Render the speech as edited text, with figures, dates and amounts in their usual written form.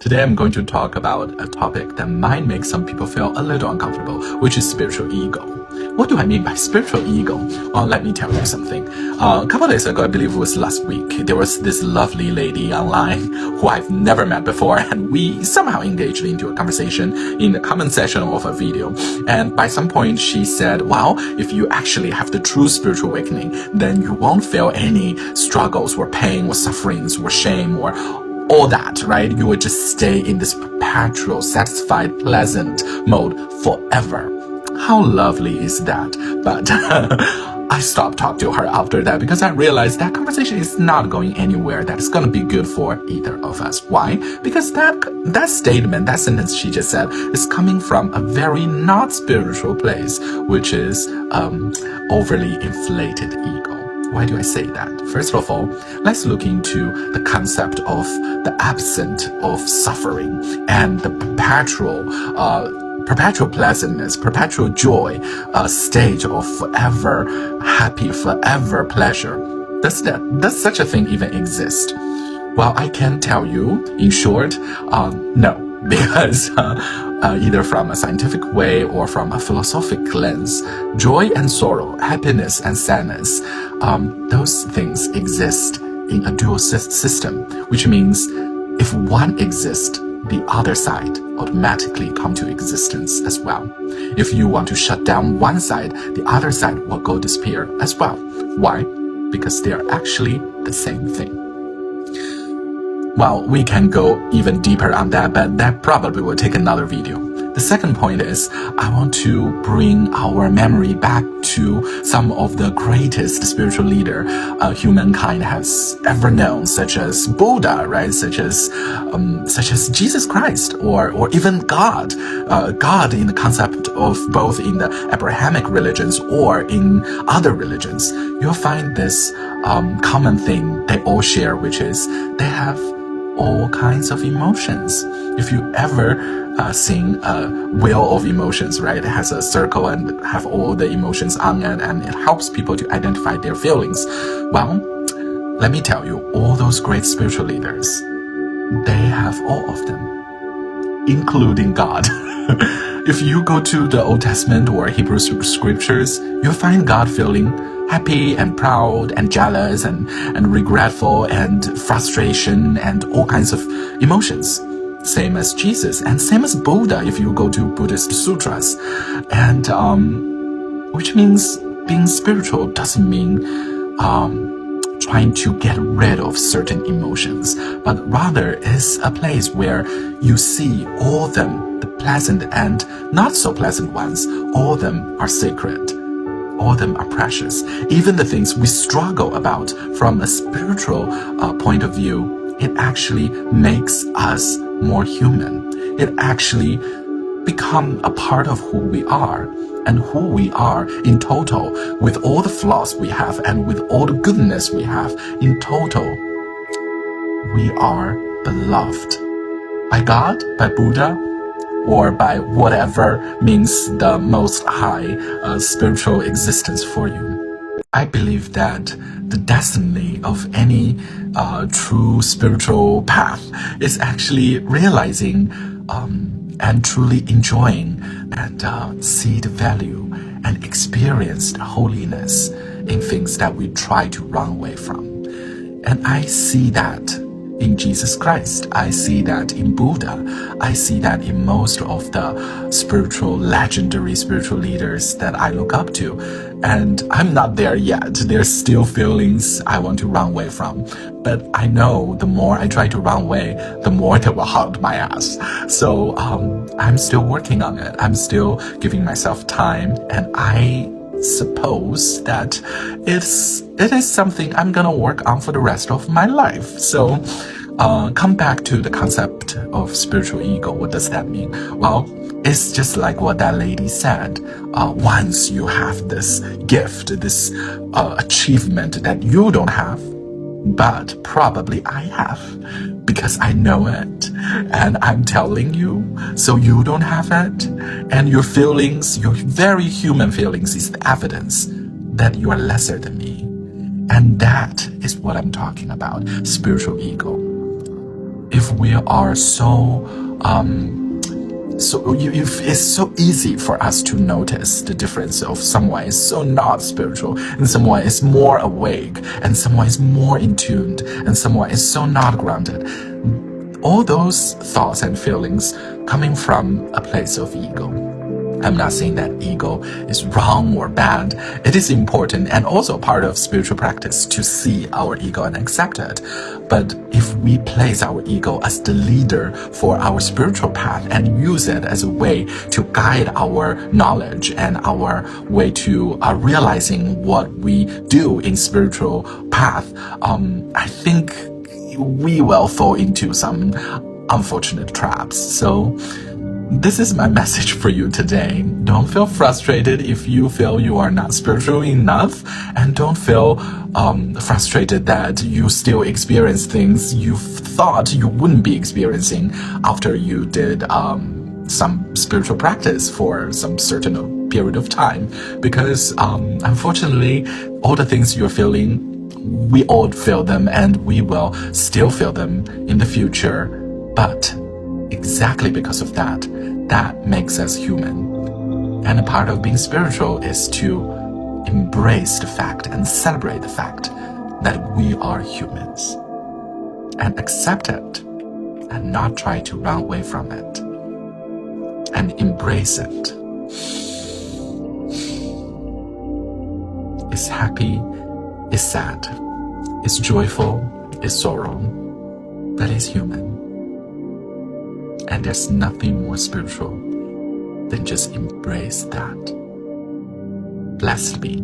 Today I'm going to talk about a topic that might make some people feel a little uncomfortable, which is spiritual ego. What do I mean by spiritual ego? Well, let me tell you something. A couple of days ago, I believe it was last week, there was this lovely lady online who I've never met before, and we somehow engaged into a conversation in the comment section of a video. And by some point, she said, well, if you actually have the true spiritual awakening, then you won't feel any struggles or pain or sufferings or shame or all that, right? You will just stay in this perpetual, satisfied, pleasant mode forever. How lovely is that? But I stopped talking to her after that because I realized that conversation is not going anywhere that is going to be good for either of us. Why? Because that statement, that sentence she just said is coming from a very not spiritual place, which is overly inflated ego. Why do I say that? First of all, let's look into the concept of the absence of suffering and the perpetual pleasantness, perpetual joy, stage of forever happy, forever pleasure. Does such a thing even exist? Well, I can tell you, in short, no. Because either from a scientific way or from a philosophic lens, joy and sorrow, happiness and sadness, those things exist in a dual system, which means if one exists, the other side automatically come to existence as well. If you want to shut down one side, the other side will go disappear as well. Why? Because they are actually the same thing. Well, we can go even deeper on that, but that probably will take another video. The second point is, I want to bring our memory back to some of the greatest spiritual leader humankind has ever known, such as Buddha, right? Such as Jesus Christ, or even God. God in the concept of both in the Abrahamic religions or in other religions. You'll find this common thing they all share, which is they have all kinds of emotions. If you ever seen a wheel of emotions, right? It has a circle and have all the emotions on it, and it helps people to identify their feelings. Well, let me tell you, all those great spiritual leaders, they have all of them, including God. If you go to the Old Testament or Hebrew scriptures, you'll find God feeling happy and proud and jealous and regretful and frustration and all kinds of emotions. Same as Jesus and same as Buddha if you go to Buddhist sutras. And which means being spiritual doesn't mean trying to get rid of certain emotions, but rather is a place where you see all of them, the pleasant and not so pleasant ones, all of them are sacred. All of them are precious. Even the things we struggle about from a spiritual point of view, it actually makes us more human. It actually become a part of who we are, and who we are in total, with all the flaws we have and with all the goodness we have, in total, we are beloved by God, by Buddha, or by whatever means the most high spiritual existence for you. I believe that the destiny of any true spiritual path is actually realizing and truly enjoying and see the value and experience the holiness in things that we try to run away from. And I see that in Jesus Christ. I see that in Buddha. I see that in most of the legendary spiritual leaders that I look up to. And I'm not there yet. There's still feelings I want to run away from. But I know the more I try to run away, the more they will haunt my ass. So I'm still working on it. I'm still giving myself time, and I suppose that it is something I'm gonna work on for the rest of my life. So come back to the concept of spiritual ego. What does that mean? Well, it's just like what that lady said. Once you have this gift, this achievement that you don't have, but probably I have, because I know it and I'm telling you, so you don't have it. And your feelings, your very human feelings, is the evidence that you are lesser than me. And that is what I'm talking about, spiritual ego. if we are it's so easy for us to notice the difference of someone is so not spiritual, and someone is more awake, and someone is more in tuned, and someone is so not grounded. All those thoughts and feelings coming from a place of ego. I'm not saying that ego is wrong or bad. It is important and also part of spiritual practice to see our ego and accept it. But if we place our ego as the leader for our spiritual path and use it as a way to guide our knowledge and our way to realizing what we do in spiritual path, I think we will fall into some unfortunate traps. So this is my message for you today. Don't feel frustrated if you feel you are not spiritual enough, and don't feel frustrated that you still experience things you thought you wouldn't be experiencing after you did some spiritual practice for some certain period of time. Because unfortunately, all the things you're feeling, we all feel them, and we will still feel them in the future. But exactly because of that makes us human. And a part of being spiritual is to embrace the fact and celebrate the fact that we are humans, and accept it, and not try to run away from it, and embrace it. It's happy, it's sad, it's joyful, it's sorrow, but it's human. And there's nothing more spiritual than just embrace that. Blessed be.